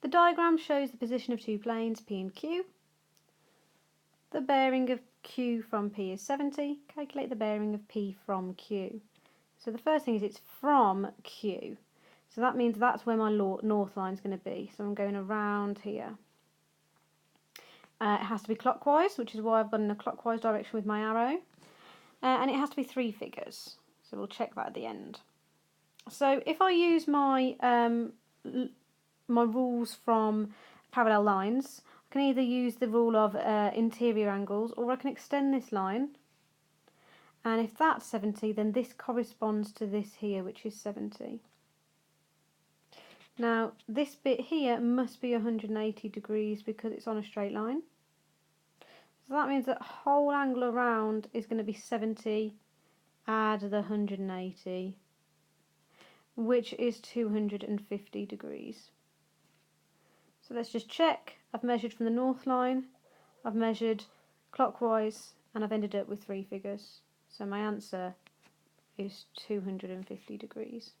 The diagram shows the position of two planes, P and Q. The bearing of Q from P is 70. Calculate the bearing of P from Q. So the first thing is it's from Q. So that means that's where my north line is going to be. So I'm going around here. It has to be clockwise, which is why I've gone in a clockwise direction with my arrow. And it has to be 3 figures. So we'll check that at the end. So if I use my my rules from parallel lines, I can either use the rule of interior angles, or I can extend this line. And if that's 70, then this corresponds to this here, which is 70. Now, this bit here must be 180 degrees because it's on a straight line. So that means that whole angle around is going to be 70, add the 180, which is 250 degrees. So let's just check. I've measured from the north line, I've measured clockwise, and I've ended up with 3 figures. So my answer is 250 degrees.